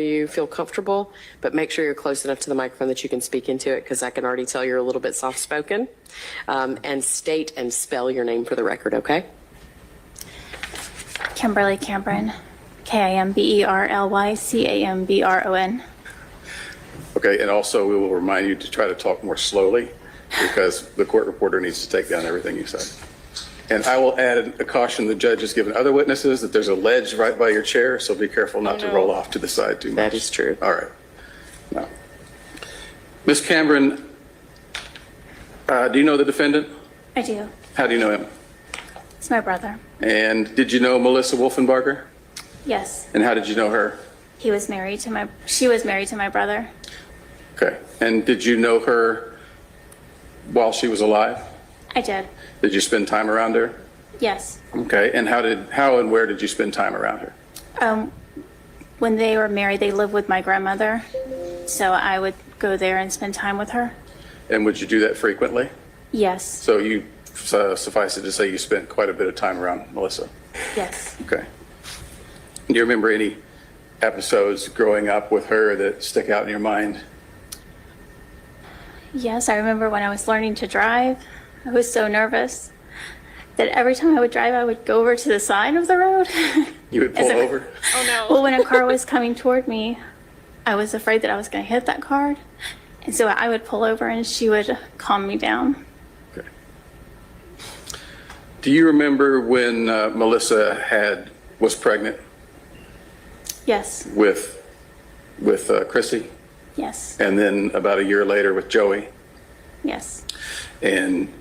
you feel comfortable, but make sure you're close enough to the microphone that you can speak into it, because I can already tell you're a little bit soft-spoken. And state and spell your name for the record, okay? Kimberly Cambron, Kimberly Cambron. Okay, and also we will remind you to try to talk more slowly because the court reporter needs to take down everything you say. And I will add a caution the judge has given other witnesses that there's a ledge right by your chair, so be careful not to roll off to the side too much. That is true. All right. Now, Ms. Cambron, do you know the defendant? I do. How do you know him? It's my brother. And did you know Melissa Wolfenbarger? Yes. And how did you know her? She was married to my brother. Okay. And did you know her while she was alive? I did. Did you spend time around her? Yes. Okay. And how and where did you spend time around her? When they were married, they lived with my grandmother, so I would go there and spend time with her. And would you do that frequently? Yes. So you suffice it to say you spent quite a bit of time around Melissa? Yes. Okay. Do you remember any episodes growing up with her that stick out in your mind? Yes, I remember when I was learning to drive, I was so nervous that every time I would drive, I would go over to the side of the road. You would pull over? Oh no. Well, when a car was coming toward me, I was afraid that I was going to hit that car. And so I would pull over and she would calm me down. Okay. Do you remember when Melissa was pregnant? Yes. With Chrissy? Yes. And then about a year later with Joey? Yes. And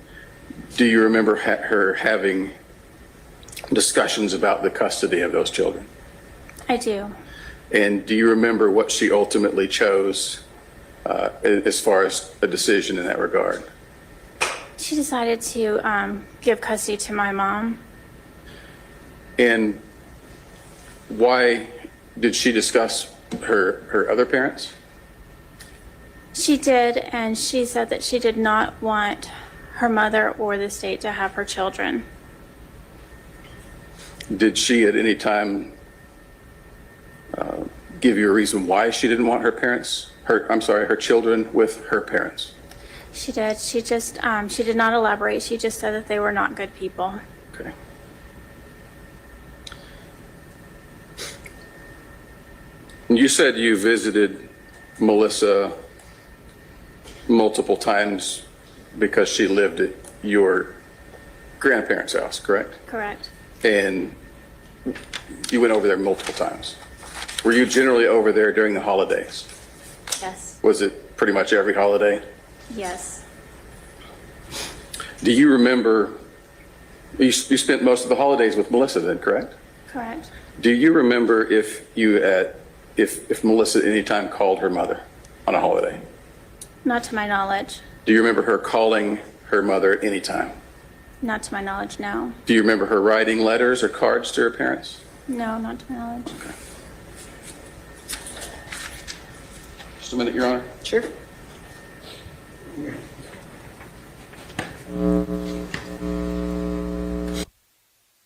do you remember her having discussions about the custody of those children? I do. And do you remember what she ultimately chose as far as a decision in that regard? She decided to give custody to my mom. And why did she discuss her other parents? She did, and she said that she did not want her mother or the state to have her children. Did she at any time give you a reason why she didn't want her children with her parents? She did. She just, she did not elaborate. She just said that they were not good people. Okay. You said you visited Melissa multiple times because she lived at your grandparents' house, correct? Correct. And you went over there multiple times. Were you generally over there during the holidays? Yes. Was it pretty much every holiday? Yes. Do you remember, you spent most of the holidays with Melissa then, correct? Correct. Do you remember if Melissa at any time called her mother on a holiday? Not to my knowledge. Do you remember her calling her mother at any time? Not to my knowledge, no. Do you remember her writing letters or cards to her parents? No, not to my knowledge. Okay. Just a minute, Your Honor. Sure. I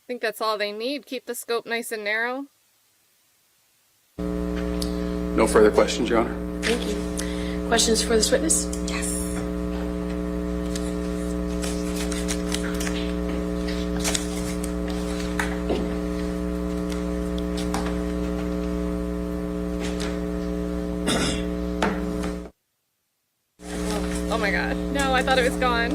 think that's all they need. Keep the scope nice and narrow. No further questions, Your Honor. Thank you. Questions for this witness? Yes. Oh my god. No, I thought it was gone.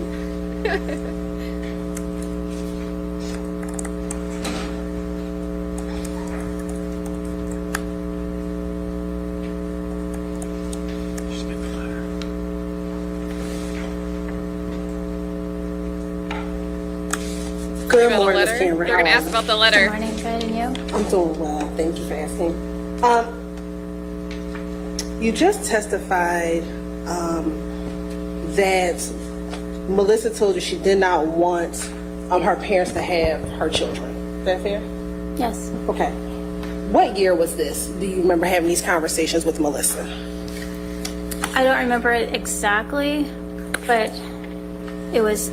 Good morning, Ms. Cambron. They're going to ask about the Good letter. morning, good, and you? I'm doing well. Thank you for asking. You just testified that Melissa told you she did not want her parents to have her children. Is that fair? Yes. Okay. What year was this? Do you remember having these conversations with Melissa? I don't remember it exactly, but it was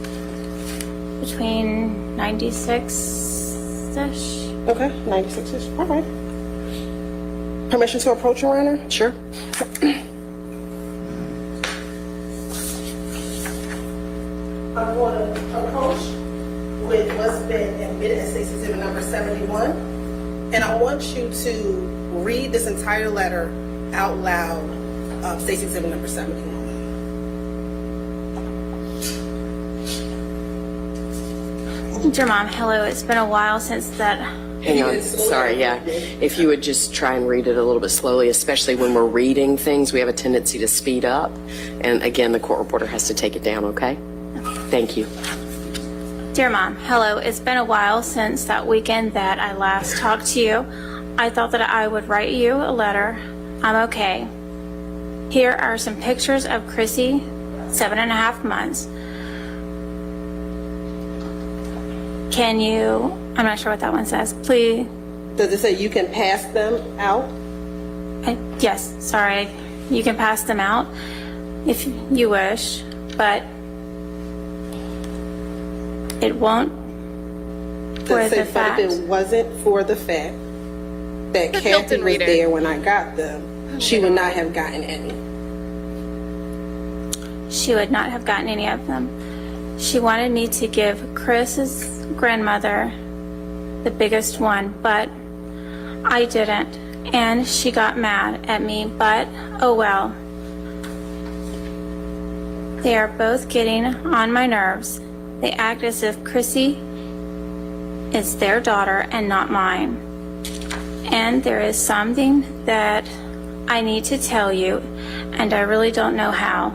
between 96-ish. Okay, 96-ish. All right. Permission to approach, Your Honor? Sure. I'm going to approach with what's been admitted in State's Exhibit number 71. And I want you to read this entire letter out loud of State's Exhibit number 71. Dear Mom, hello. It's been a while since that. Hang on. Sorry, yeah. If you would just try and read it a little bit slowly, especially when we're reading things, we have a tendency to speed up. And again, the court reporter has to take it down, okay? Thank you. Dear Mom, hello. It's been a while since that weekend that I last talked to you. I thought that I would write you a letter. I'm okay. Here are some pictures of Chrissy, 7.5 months. Can you, I'm not sure what that one says. Please. Does it say you can pass them out? Yes, sorry. You can pass them out if you wish, but it won't for Does it the say, fact. but if it wasn't for the fact that The Kathy Hilton was reader. there when I got them, she would not have gotten any. She would not have gotten any of them. She wanted me to give Chris's grandmother the biggest one, but I didn't. And she got mad at me, but oh well. They are both getting on my nerves. They act as if Chrissy is their daughter and not mine. And there is something that I need to tell you, and I really don't know how.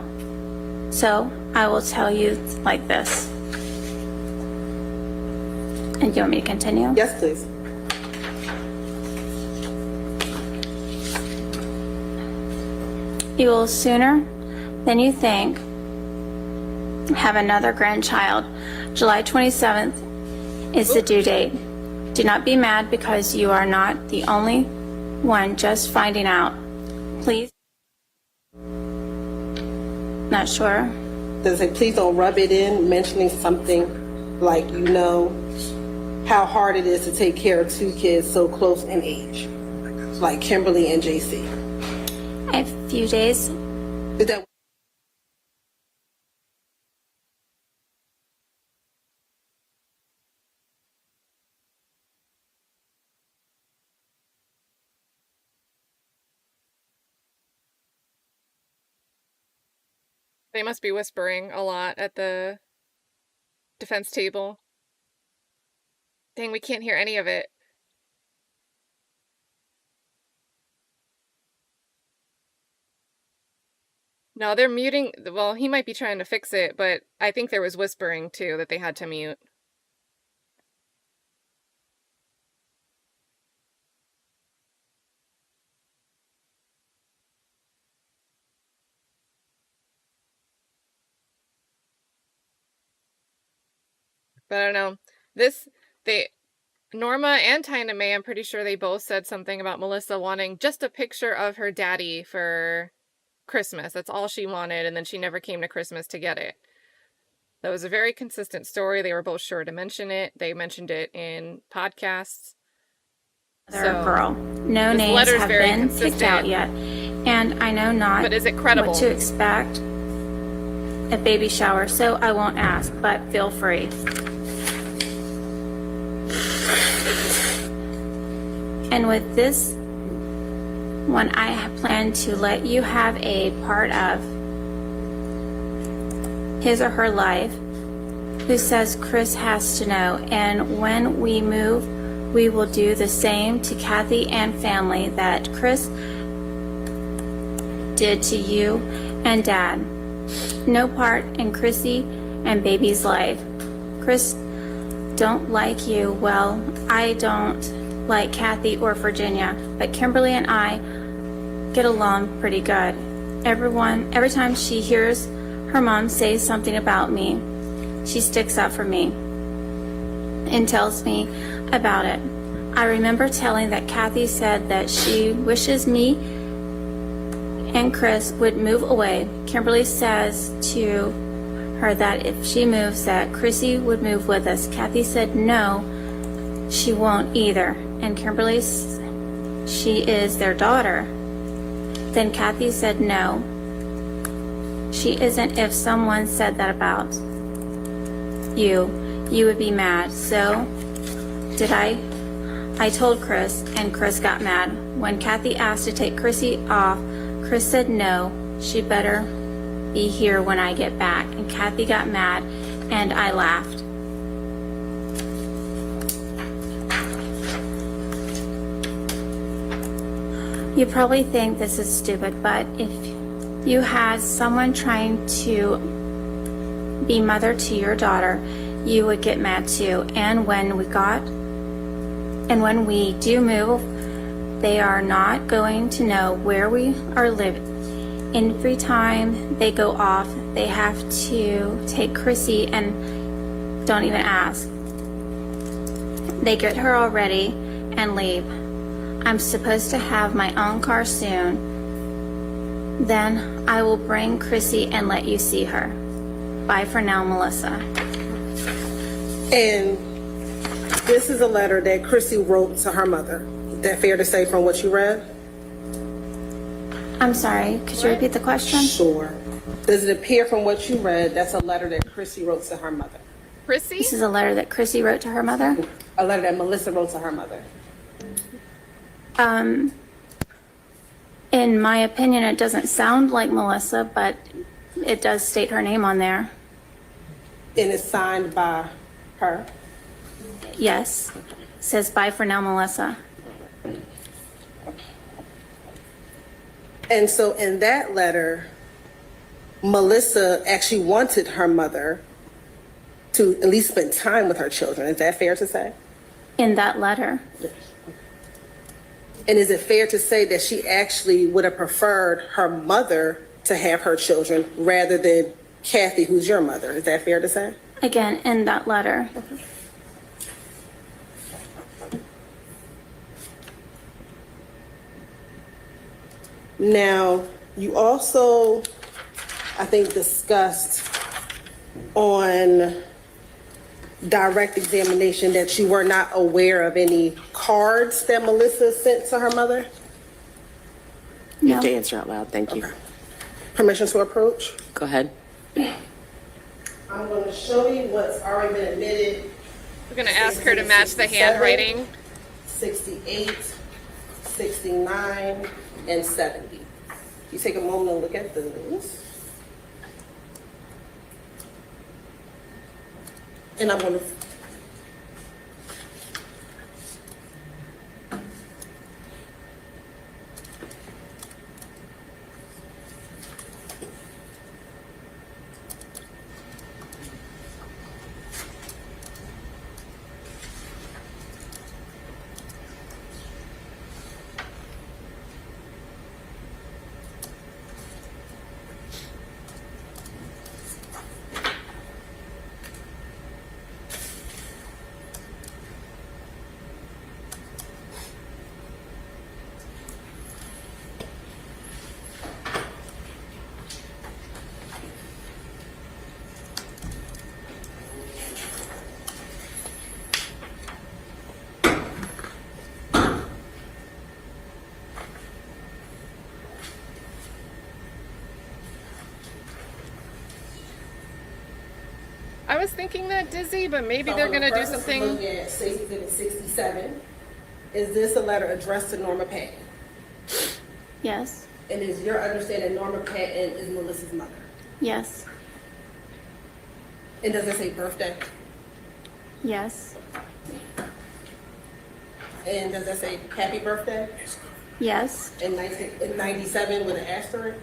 So I will tell you like this. And you want me to continue? Yes, please. You will sooner than you think have another grandchild. July 27th is the due date. Do not be mad because you are not the only one just finding out. Please. Not sure. Does it say please don't rub it in, mentioning something like you know how hard it is to take care of two kids so close in age, like Kimberly and JC? A few days. Is that They must be whispering a lot at the defense table. Dang, we can't hear any of it. No, they're muting. Well, he might be trying to fix it, but I think there was whispering too that they had to mute. But I don't know. Norma and Tina May, I'm pretty sure they both said something about Melissa wanting just a picture of her daddy for Christmas. That's all she wanted, and then she never came to Christmas to get it. That was a very consistent story. They were both sure to mention it. They mentioned it in podcasts. Girl. No this names letter's have very been picked consistent. out yet. And I know not But is it credible? what to expect at baby shower, so I won't ask, but feel free. And with this one, I have planned to let you have a part of his or her life who says Chris has to know. And when we move, we will do the same to Kathy and family that Chris did to you and Dad. No part in Chrissy and baby's life. Chris don't like you. Well, I don't like Kathy or Virginia, but Kimberly and I get along pretty good. Every time she hears her mom say something about me, she sticks up for me and tells me about it. I remember telling that Kathy said that she wishes me and Chris would move away. Kimberly says to her that if she moves, that Chrissy would move with us. Kathy said no, she won't either. And Kimberly, she is their daughter. Then Kathy said, no, she isn't. If someone said that about you would be mad. So did I told Chris, and Chris got mad. When Kathy asked to take Chrissy off, Chris said no, she better be here when I get back. And Kathy got mad, and I laughed. You probably think this is stupid, but if you had someone trying to be mother to your daughter, you would get mad too. And when we do move, they are not going to know where we are living. Every time they go off, they have to take Chrissy and don't even ask. They get her all ready and leave. I'm supposed to have my own car soon. Then I will bring Chrissy and let you see her. Bye for now, Melissa. And this is a letter that Chrissy wrote to her mother. Is that fair to say from what you read? I'm sorry, could you repeat the question? Sure. Does it appear from what you read that's a letter that Chrissy wrote to her mother? Chrissy? This is a letter that Chrissy wrote to her mother? A letter that Melissa wrote to her mother. In my opinion, it doesn't sound like Melissa, but it does state her name on there. And it's signed by her. Yes. It says, bye for now, Melissa. And so in that letter, Melissa actually wanted her mother to at least spend time with her children. Is that fair to say? In that letter. And is it fair to say that she actually would have preferred her mother to have her children rather than Kathy, who's your mother? Is that fair to say? Again, in that letter. Now, you also, I think, discussed on direct examination that you were not aware of any cards that Melissa sent to her mother. You have to No. answer out loud. Thank you. Permission to approach? Go ahead. I'm going to show you what's already been admitted. We're going to ask her to match the handwriting. 68, 69, and 70. You take a moment and look at those. And I'm going to I was thinking that, Dizzy, but maybe they're going to do something. Looking at Stacey Exhibit 67. Is this a letter addressed to Norma Patton? Yes. And is your understanding Norma Patton is Melissa's mother? Yes. And does it say birthday? Yes. And does that say happy birthday? Yes. In 97 with an asterisk?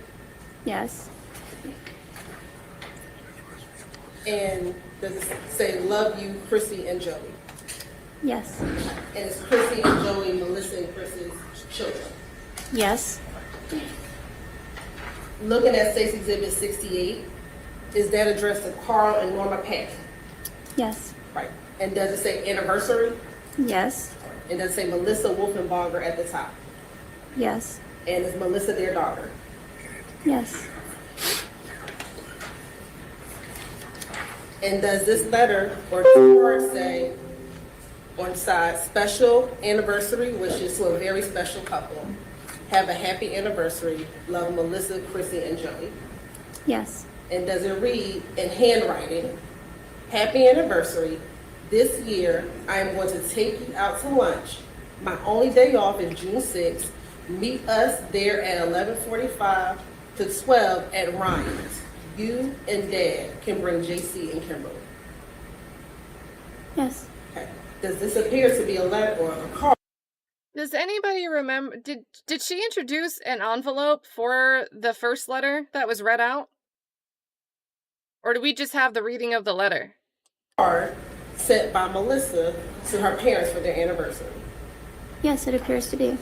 Yes. And does it say love you, Chrissy and Joey? Yes. And is Chrissy and Joey Melissa and Chris's children? Yes. Looking at Stacey Exhibit 68, is that addressed to Carl and Norma Patton? Yes. Right. And does it say anniversary? Yes. And does it say Melissa Wolfenbarger at the top? Yes. And is Melissa their daughter? Yes. And does this letter or card say On side, special anniversary wishes to a very special couple. Have a happy anniversary. Love, Melissa, Chrissy, and Joey. Yes. And does it read in handwriting, happy anniversary. This year, I am going to take you out to lunch. My only day off is June 6th. Meet us there at 11:45 to 12 at Ryan's. You and Dad can bring JC and Kimberly. Yes. Okay. Does this appear to be a letter or a card? Does anybody remember, did she introduce an envelope for the first letter that was read out? Or do we just have the reading of the letter? Card sent by Melissa to her parents for their anniversary. Yes, it appears to be.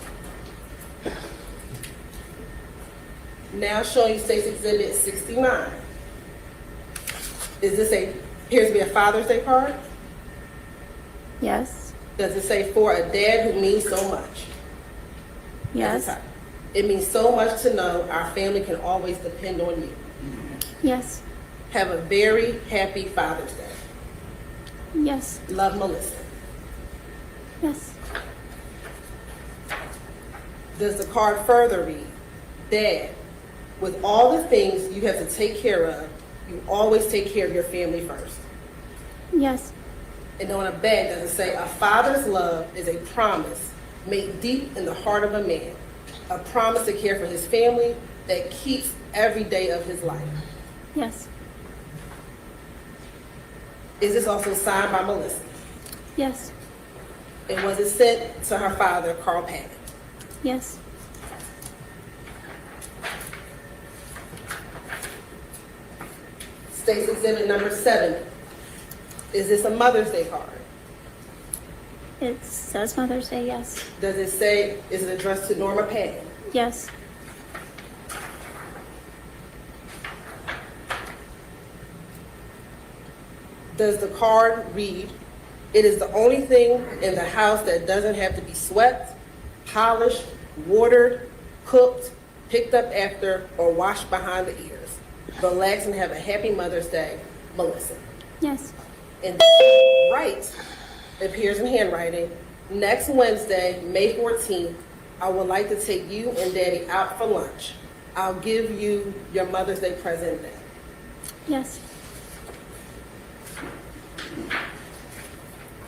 Now showing you State's Exhibit 69. Is this appears to be a Father's Day card? Yes. Does it say for a dad who means so much? Yes. It means so much to know our family can always depend on you. Yes. Have a very happy Father's Day. Yes. Love, Melissa. Yes. Does the card further read, Dad, with all the things you have to take care of, you always take care of your family first. Yes. And on a bag, does it say, a father's love is a promise made deep in the heart of a man, a promise to care for his family that keeps every day of his life. Yes. Is this also signed by Melissa? Yes. And was it sent to her father, Carl Patton? Yes. State's Exhibit number 7. Is this a Mother's Day card? It says Mother's Day, yes. Does it say, is it addressed to Norma Patton? Yes. Does the card read, it is the only thing in the house that doesn't have to be swept, polished, watered, cooked, picked up after, or washed behind the ears. Relax and have a happy Mother's Day, Melissa. Yes. And right appears in handwriting. Next Wednesday, May 14th, I would like to take you and Daddy out for lunch. I'll give you your Mother's Day present then. Yes.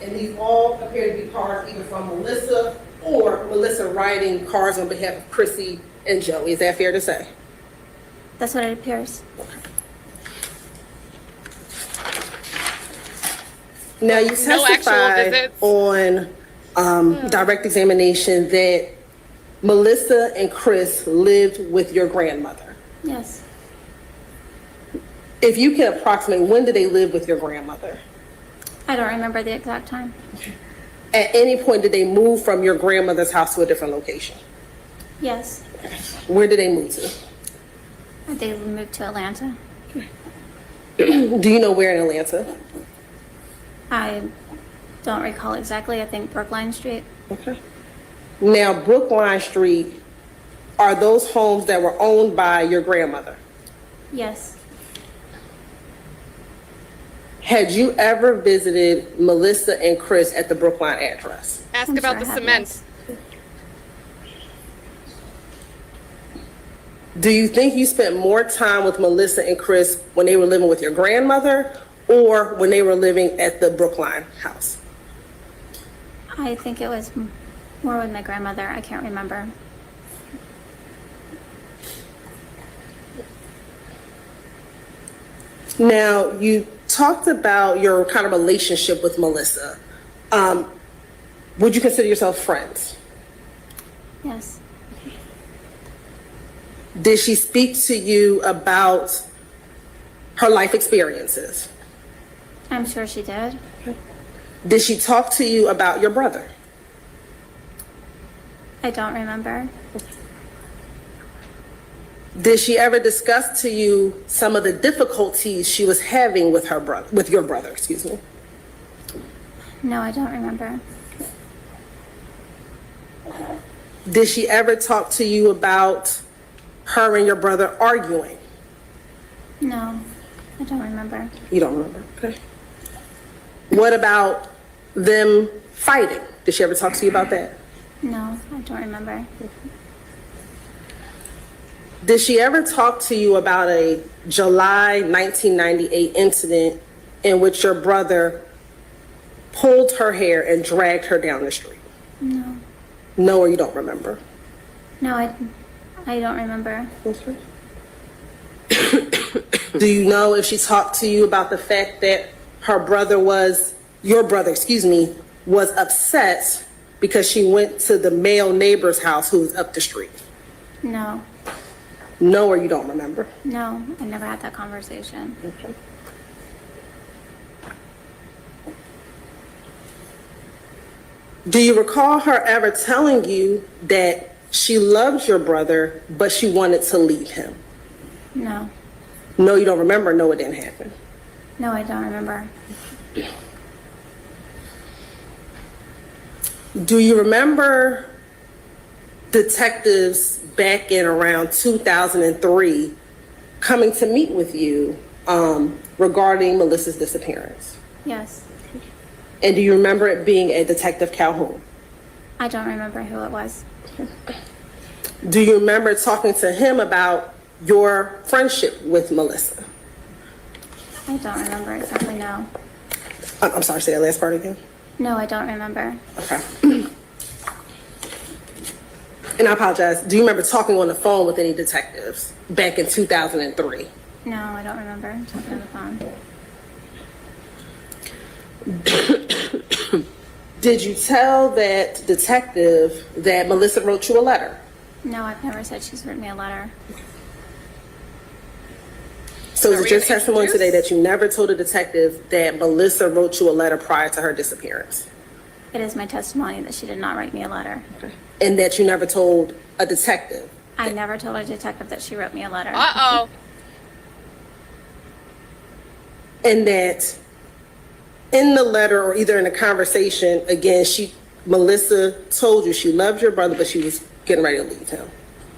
And these all appear to be cards either from Melissa or Melissa writing cards on behalf of Chrissy and Joey. Is that fair to say? That's what it appears. Now, you No actual testified visits. on direct examination that Melissa and Chris lived with your grandmother. Yes. If you can approximate, when did they live with your grandmother? I don't remember the exact time. At any point, did they move from your grandmother's house to a different location? Yes. Where did they move to? They moved to Atlanta. Do you know where in Atlanta? I don't recall exactly. I think Brookline Street. Okay. Now, Brookline Street, are those homes that were owned by your grandmother? Yes. Had you ever visited Melissa and Chris at the Brookline address? Ask I'm about sure the I have, cement. yes. Do you think you spent more time with Melissa and Chris when they were living with your grandmother or when they were living at the Brookline house? I think it was more with my grandmother. I can't remember. Now, you talked about your kind of relationship with Melissa. Would you consider yourself friends? Yes. Did she speak to you about her life experiences? I'm sure she did. Did she talk to you about your brother? I don't remember. Did she ever discuss to you some of the difficulties she was having with her brother, with your brother, excuse me? No, I don't remember. Did she ever talk to you about her and your brother arguing? No, I don't remember. You don't remember, okay. What about them fighting. Did she ever talk to you about that? No, I don't remember. Did she ever talk to you about a July 1998 incident in which your brother pulled her hair and dragged her down the street? No. No, or you don't remember? No, I don't remember. Okay. Do you know if she talked to you about the fact that your brother, was upset because she went to the male neighbor's house who was up the street? No. No, or you don't remember? No, I never had that conversation. Okay. Do you recall her ever telling you that she loved your brother, but she wanted to leave him? No. No, you don't remember? No, it didn't happen. No, I don't remember. Do you remember detectives back in around 2003 coming to meet with you regarding Melissa's disappearance? Yes. And do you remember it being a Detective Calhoun? I don't remember who it was. Do you remember talking to him about your friendship with Melissa? I don't remember exactly, no. I'm sorry, say that last part again. No, I don't remember. Okay. And I apologize. Do you remember talking on the phone with any detectives back in 2003? No, I don't remember talking on the phone. Did you tell that detective that Melissa wrote you a letter? No, I've never said she's written me a letter. So is Are it we your gonna testimony introduce? today that you never told a detective that Melissa wrote you a letter prior to her disappearance? It is my testimony that she did not write me a letter. And that you never told a detective? I never told a detective that she wrote me a letter. Uh-oh. And that in the letter or either in the conversation, again, Melissa told you she loved your brother, but she was getting ready to leave him.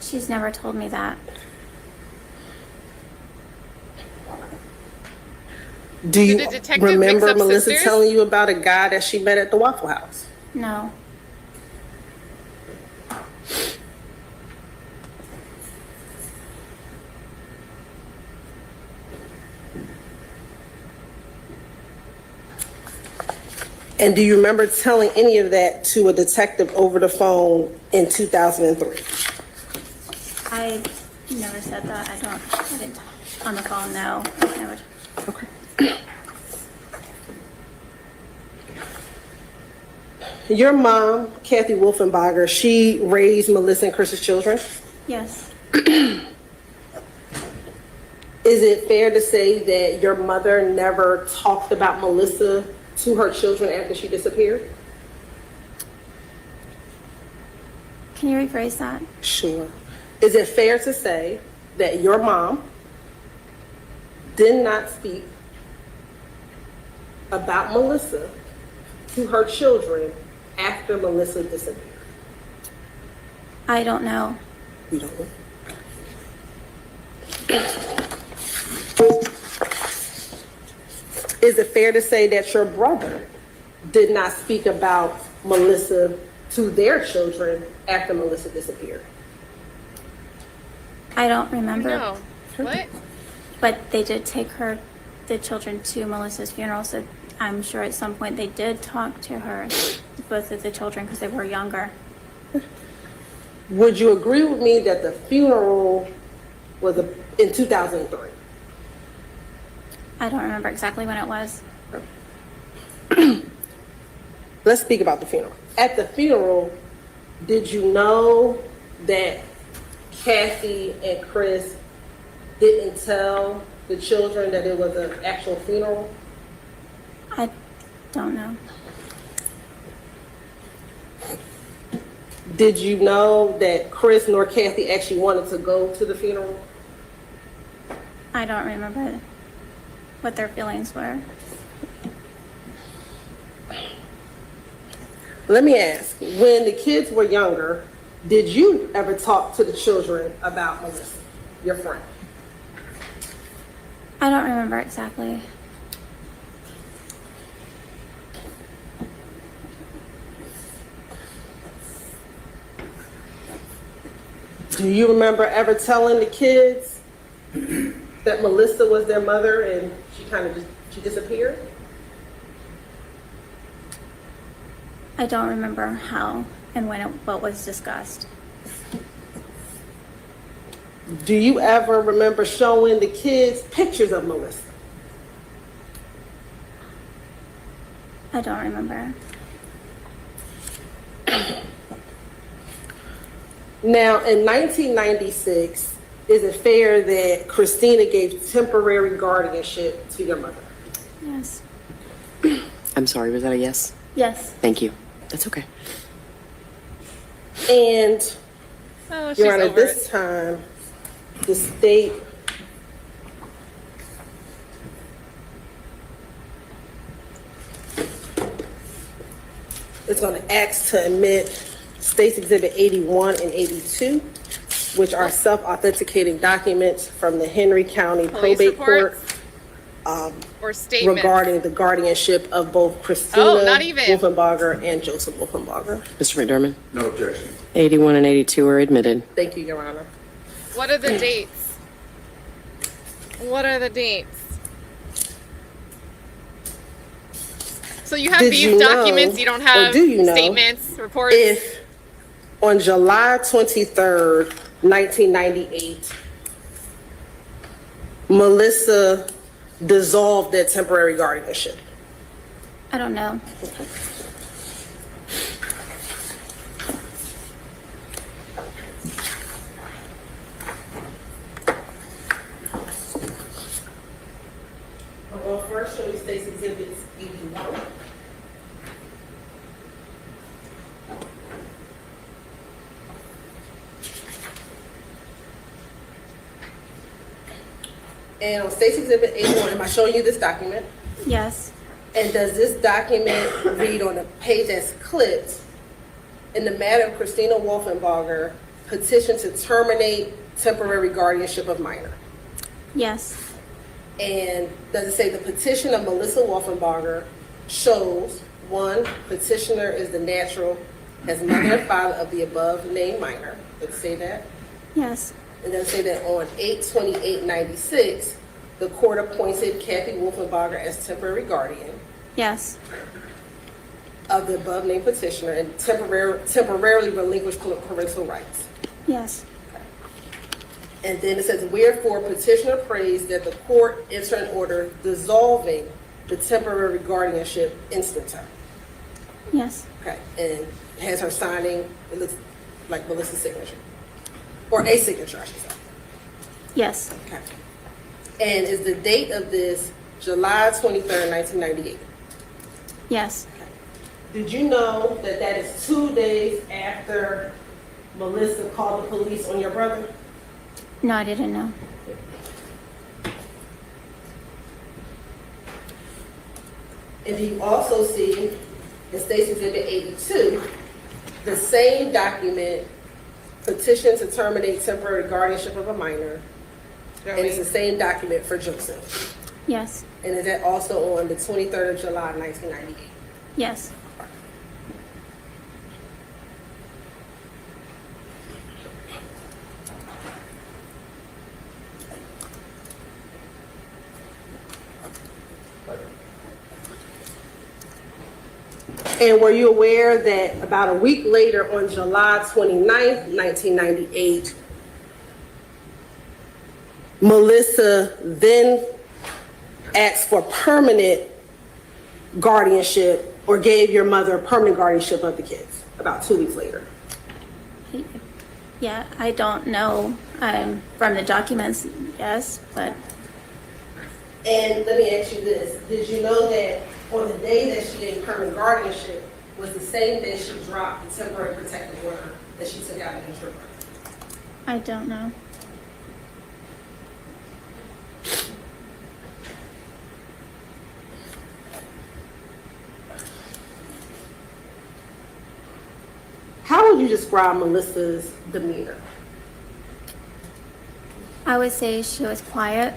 She's never told me that. Do you Did the detective mix remember up Melissa sisters? telling you about a guy that she met at the Waffle House? No. And do you remember telling any of that to a detective over the phone in 2003? I never said that. I didn't on the phone, no. I never. Your mom, Kathy Wolfenbarger, she raised Melissa and Chris's children. Yes. Is it fair to say that your mother never talked about Melissa to her children after she disappeared? Can you rephrase that? Sure. Is it fair to say that your mom did not speak about Melissa to her children after Melissa disappeared? I don't know. You don't know? Is it fair to say that your brother did not speak about Melissa to their children after Melissa disappeared? I don't remember. No. What? But they did take the children to Melissa's funeral, so I'm sure at some point they did talk to her, both of the children, because they were younger. Would you agree with me that the funeral was in 2003? I don't remember exactly when it was. Let's speak about the funeral. At the funeral, did you know that Kathy and Chris didn't tell the children that it was an actual funeral? I don't know. Did you know that Chris nor Kathy actually wanted to go to the funeral? I don't remember what their feelings were. Let me ask, when the kids were younger, did you ever talk to the children about Melissa, your friend? I don't remember exactly. Do you remember ever telling the kids that Melissa was their mother and she disappeared? I don't remember how and what was discussed. Do you ever remember showing the kids pictures of Melissa? I don't remember. Now, in 1996, is it fair that Christina gave temporary guardianship to your mother? Yes. I'm sorry, was that a yes? Yes. Thank you. That's okay. And, Oh, she's Your Honor, over this it. time, the state is going to ask to admit States Exhibit 81 and 82, which are self-authenticating documents from the Henry County Police Probate Court reports? Or statements? regarding the guardianship of both Christina Oh, not even. Wolfenbarger and Joseph Wolfenbarger. Mr. McDermott? No objection. 81 and 82 are admitted. Thank you, Your Honor. What are the dates? What are the dates? So you have Did these you know, documents, you don't or have do you know, statements, reports? If on July 23rd, 1998, Melissa dissolved that temporary guardianship? I don't know. I'm going to first show you State's Exhibits 81. And on State's Exhibit 81, am I showing you this document? Yes. And does this document read on the page that's clipped, in the matter of Christina Wolfenbarger, petition to terminate temporary guardianship of minor? Yes. And does it say the petition of Melissa Wolfenbarger shows, one, petitioner is the natural as mother and father of the above named minor? Does it say that? Yes. And does it say that on 8/28/96, the court appointed Kathy Wolfenbarger as temporary guardian Yes. of the above named petitioner and temporarily relinquished parental rights? Yes. And then it says, wherefore petitioner prays that the court enter an order dissolving the temporary guardianship instanter. Yes. Okay, and it has her signing, it looks like Melissa's signature. Or a signature, I should say. Yes. Okay. And is the date of this July 23rd, 1998? Yes. Did you know that that is 2 days after Melissa called the police on your brother? No, I didn't know. And you also see in State's Exhibit 82, the same document, petition to terminate temporary guardianship of a minor, and it's the same document for Joseph. Yes. And is that also on the 23rd of July, 1998? Yes. And were you aware that about a week later, on July 29th, 1998, Melissa then asked for permanent guardianship, or gave your mother permanent guardianship of the kids about 2 weeks later? Yeah, I don't know from the documents, yes, but And let me ask you this, did you know that on the day that she gave permanent guardianship was the same day she dropped the temporary protective order that she took out against her brother? I don't know. How would you describe Melissa's demeanor? I would say she was quiet.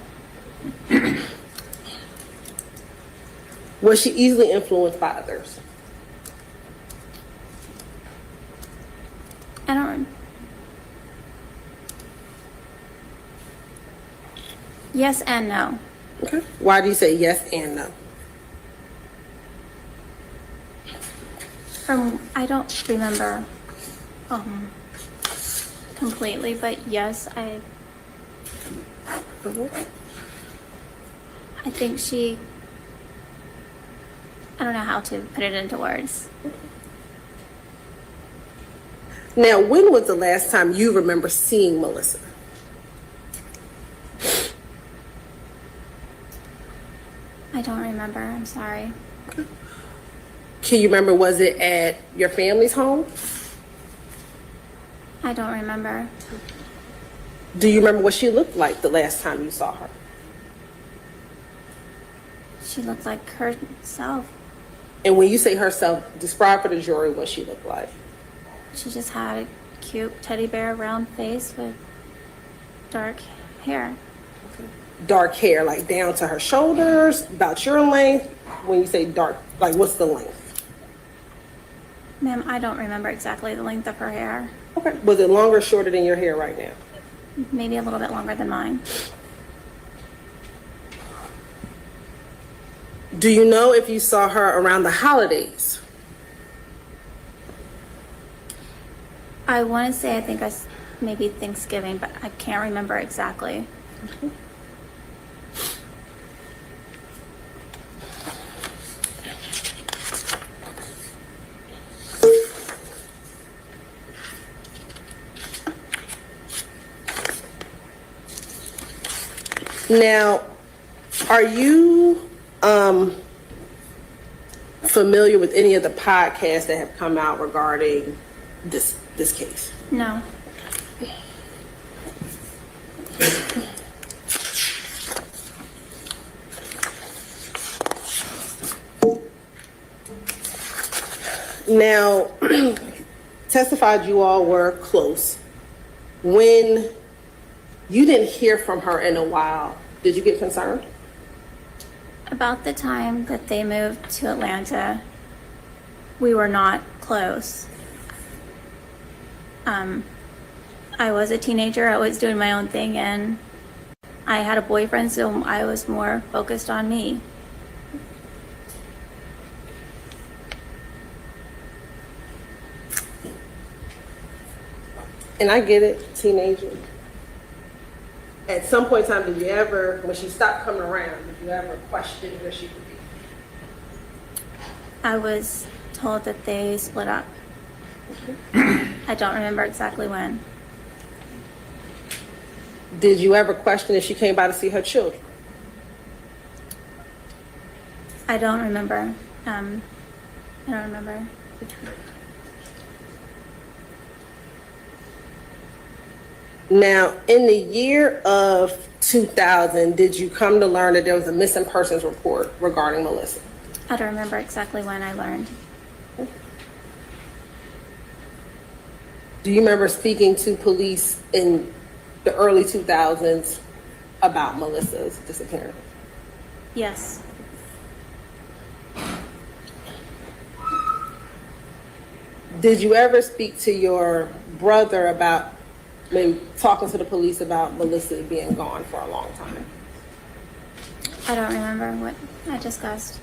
Was she easily influenced by others? I don't. Yes and no. Okay. Why do you say yes and no? I don't remember completely, but yes, I think I don't know how to put it into words. Now, when was the last time you remember seeing Melissa? I don't remember. I'm sorry. Can you remember, was it at your family's home? I don't remember. Do you remember what she looked like the last time you saw her? She looked like herself. And when you say herself, describe for the jury what she looked like. She just had a cute teddy bear round face with dark hair. Dark hair, like down to her shoulders, about your length. When you say dark, like what's the length? Ma'am, I don't remember exactly the length of her hair. Okay. Was it longer or shorter than your hair right now? Maybe a little bit longer than mine. Do you know if you saw her around the holidays? I want to say I think maybe Thanksgiving, but I can't remember exactly. Now, are you familiar with any of the podcasts that have come out regarding this case? No. Now, testified you all were close. When you didn't hear from her in a while, did you get concerned? About the time that they moved to Atlanta, we were not close. I was a teenager, I was doing my own thing, and I had a boyfriend, so I was more focused on me. And I get it, teenager. At some point in time, did you ever, when she stopped coming around, did you ever question where she could be? I was told that they split up. I don't remember exactly when. Did you ever question if she came by to see her children? I don't remember. I don't remember. Now, in the year of 2000, did you come to learn that there was a missing persons report regarding Melissa? I don't remember exactly when I learned. Do you remember speaking to police in the early 2000s about Melissa's disappearance? Yes. Did you ever speak to your brother about maybe talking to the police about Melissa being gone for a long time? I don't remember what I discussed.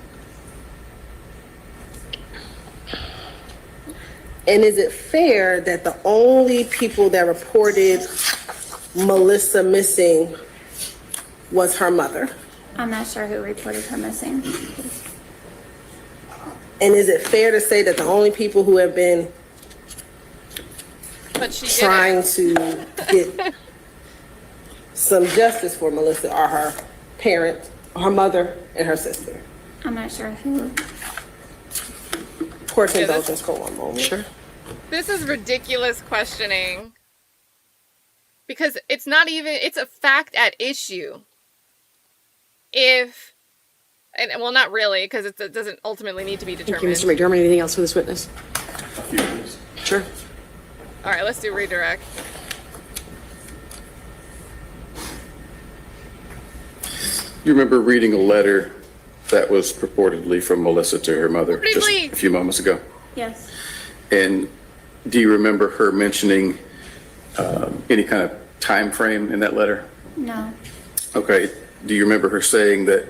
And is it fair that the only people that reported Melissa missing was her mother? I'm not sure who reported her missing. And is it fair to say that the only people who have been But she trying didn't. to get some justice for Melissa are her parents, her mother, and her sister? I'm not sure who. Court Yeah, indulgence for one moment. Sure. This is ridiculous questioning. Because it's not even, it's a fact at issue. If, and well, not really, because it doesn't ultimately need to be Thank you, determined. Mr. McDermott. Anything else for this witness? Sure. All right, let's do redirect. You remember reading a letter that was purportedly from Melissa to her mother just Purportedly. a few moments ago? Yes. And do you remember her mentioning any kind of time frame in that letter? No. Okay. Do you remember her saying that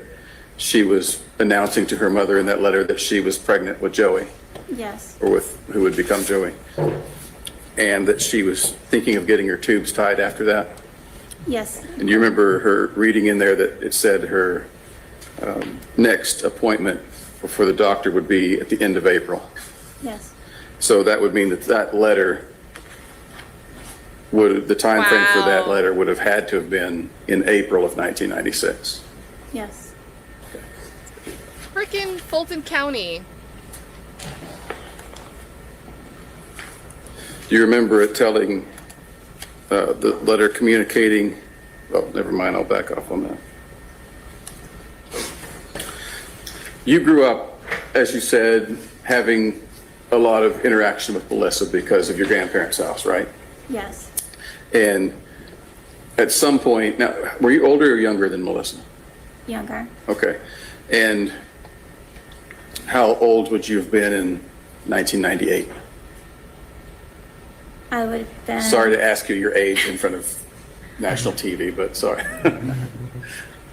she was announcing to her mother in that letter that she was pregnant with Joey, Yes. or with who would become Joey, and that she was thinking of getting her tubes tied after that? Yes. And you remember her reading in there that it said her next appointment for the doctor would be at the end of April. Yes. So that would mean that that letter the time frame for that Wow. letter would have had to have been in April of 1996. Yes. Frickin' Fulton County. Do you remember it telling, the letter communicating, oh, never mind, I'll back off on that. You grew up, as you said, having a lot of interaction with Melissa because of your grandparents' house, right? Yes. And at some point, now, were you older or younger than Melissa? Younger. Okay. And how old would you have been in 1998? I would have been. Sorry to ask you your age in front of national TV, but sorry.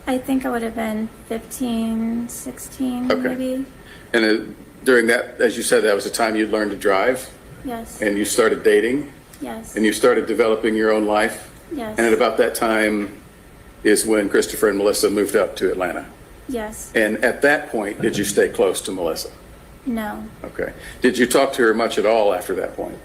I think I would have been 15, 16, Okay. maybe. And during that, as you said, that was the time you learned to drive, Yes. and you started dating, Yes. and you started developing your own life. Yes. And at about that time is when Christopher and Melissa moved up to Atlanta. Yes. And at that point, did you stay close to Melissa? No. Okay. Did you talk to her much at all after that point?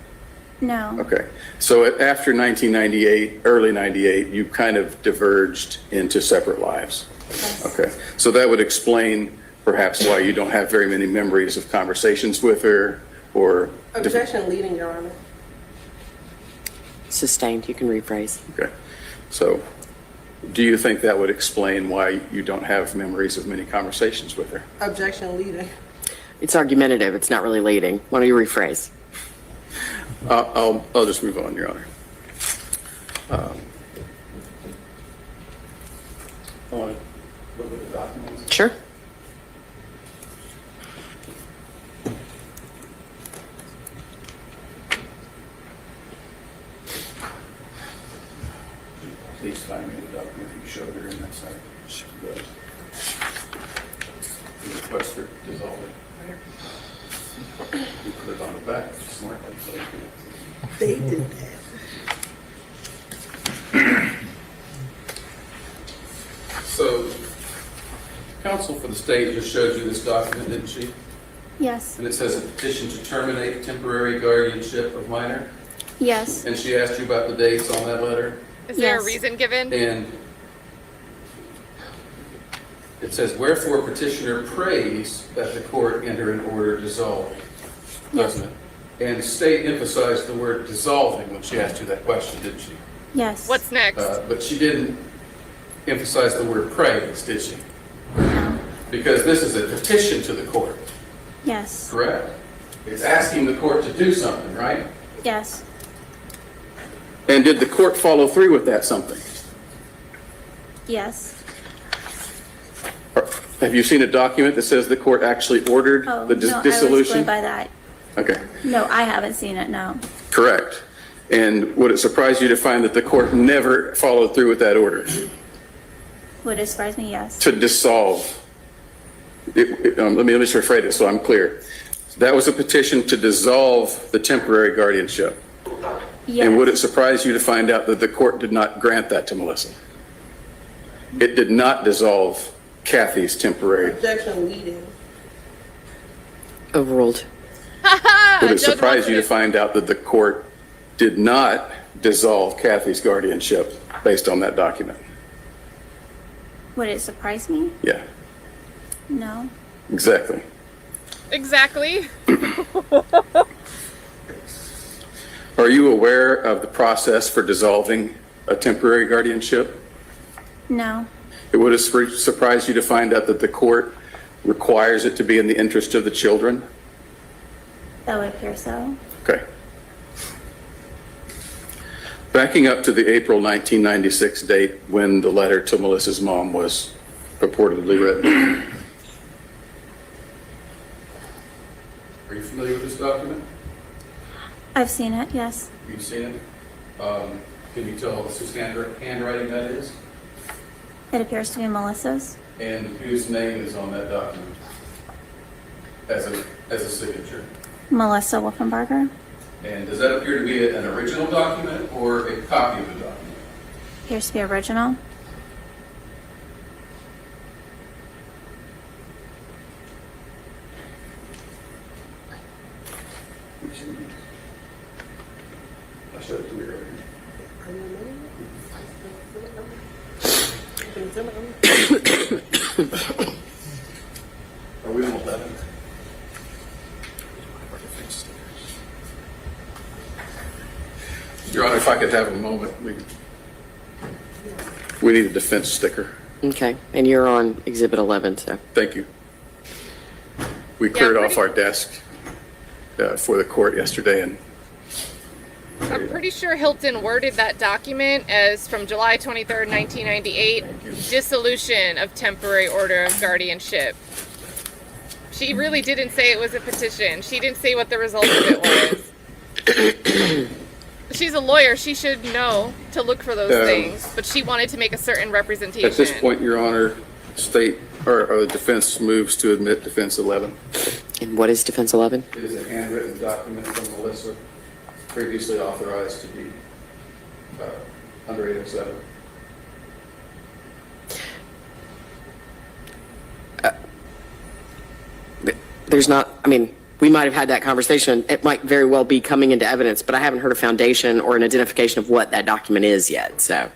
No. Okay. So after 1998, early 98, you kind of diverged into separate lives. Yes. Okay. So that would explain perhaps why you don't have very many memories of conversations with her or. Objection leading, Your Honor. Sustained, you can rephrase. Okay. So do you think that would explain why you don't have memories of many conversations with her? Objection leading. It's argumentative, it's not really leading. Why don't you rephrase? I'll just move on, Your Honor. Want to look at the documents? Sure. Please find me the document you showed her in that site. The request for dissolving. You put it on the back, smartly, so you can. They did that. So, counsel for the state just showed you this document, didn't she? Yes. And it says a petition to terminate temporary guardianship of minor. Yes. And she asked you about the dates on that letter. Is there Yes. a reason given? And it says, wherefore petitioner prays that the court enter an order dissolving, doesn't it? And state emphasized the word dissolving when she asked you that question, didn't she? Yes. What's next? But she didn't emphasize the word prays, did she? No. Because this is a petition to the court, Yes. correct? It's asking the court to do something, right? Yes. And did the court follow through with that something? Yes. Or have you seen a document that says the court actually ordered Oh, the no, I was dissolution? going by that. Okay, No, I haven't seen it, no. correct. And would it surprise you to find that the court never followed through with that order Would it surprise me? Yes. to dissolve? Let me just rephrase it so I'm clear. That was a petition to dissolve the temporary guardianship. Yes. And would it surprise you to find out that the court did not grant that to Melissa? It did not dissolve Kathy's temporary. Objection leading. Overruled. Would it Judge surprise Watson you to is- find out that the court did not dissolve Kathy's guardianship based on that document? Would it surprise me? Yeah, No. exactly. Exactly. Are you aware of the process for dissolving a temporary guardianship? No. It would have surprised you to find out that the court requires it to be in the interest of the children? That would appear so. Okay. Backing up to the April 1996 date when the letter to Melissa's mom was purportedly written. Are you familiar with this document? I've seen it, yes. You've seen it? Can you tell us whose handwriting that is? It appears to be Melissa's. And whose name is on that document as a signature? Melissa Wolfenbarger. And does that appear to be an original document or a copy of the document? Appears to be original. I showed it to you earlier. Are we on 11? Your Honor, if I could have a moment, we need a defense sticker. Okay, and you're on Exhibit 11, so. Thank you. We cleared off pretty- our desk for the court yesterday, and I'm pretty sure Hilton worded that document as from July 23rd, 1998, dissolution of temporary order of guardianship. She really didn't say it was a petition. She didn't say what the result of it was. She's a lawyer. She should know to look for those things, but she wanted to make a certain representation. at this point, Your Honor, state or the defense moves to admit defense 11. And what is Defense 11? It is a handwritten document from Melissa, previously authorized to be under 807. There's not, I mean, we might have had that conversation. It might very well be coming into evidence, but I haven't heard a foundation or an identification of what that document is yet, so.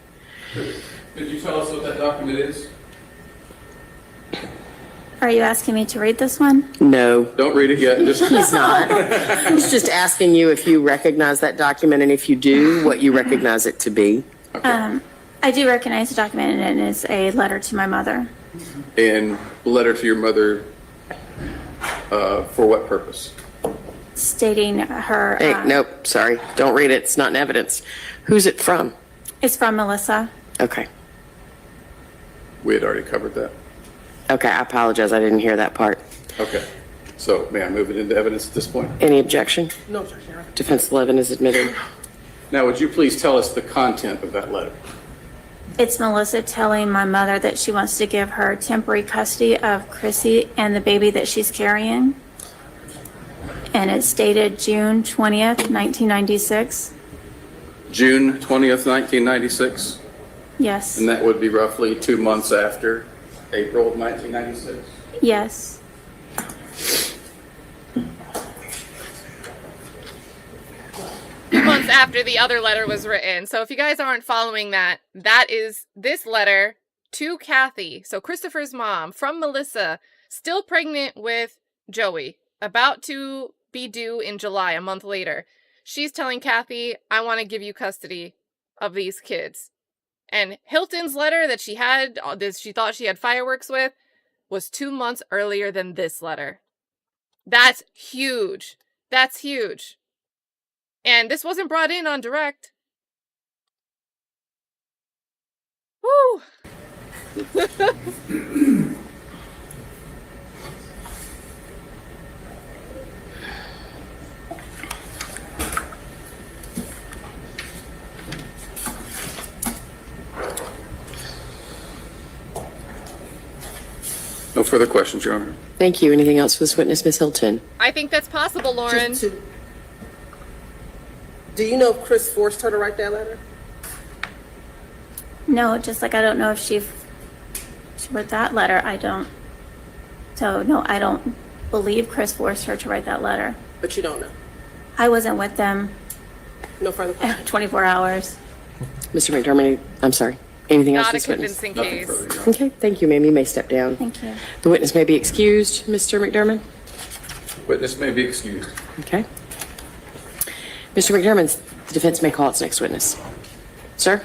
Could you tell us what that document is? Are you asking me to read this one? No, Don't read it yet. Just he's not. He's just asking you if you recognize that document, and if you do, what you recognize it to be. I do recognize the document, and it is a letter to my mother. And letter to your mother for what purpose? Stating her. Hey, nope, sorry, don't read it. It's not in evidence. Who's it from? It's from Melissa. Okay. We had already covered that. Okay, I apologize. I didn't hear that part. Okay. So may I move it into evidence at this point? Any objection? No objection, Your Honor. Defense 11 is admitted. Now, would you please tell us the content of that letter? It's Melissa telling my mother that she wants to give her temporary custody of Chrissy and the baby that she's carrying. And it's dated June 20th, 1996. June 20th, 1996? Yes. And that would be roughly 2 months after April of 1996? Yes. Months after the other letter was written. So if you guys aren't following that, that is this letter to Kathy. So Christopher's mom from Melissa, still pregnant with Joey, about to be due in July, a month later. She's telling Kathy, I want to give you custody of these kids. And Hilton's letter that she had, she thought she had fireworks with, was 2 months earlier than this letter. That's huge. That's huge. And this wasn't brought in on direct. Woo! No further questions, Your Honor. Thank you. Anything else for this witness, Ms. Hilton? I think that's possible, Lauren. Do you know if Chris forced her to write that letter? No, just like I don't know if she wrote that letter. I don't. So, no, I don't believe Chris forced her to write that letter. But you don't know. I wasn't with them No further questions. 24 hours. Mr. McDermott, I'm sorry. Anything else Not for a this witness? convincing Nothing case. further, Your Honor. Okay, thank you, ma'am. You may step down. Thank you. The witness may be excused, Mr. McDermott. Witness may be excused. Okay. Mr. McDermott, the defense may call its next witness. Sir?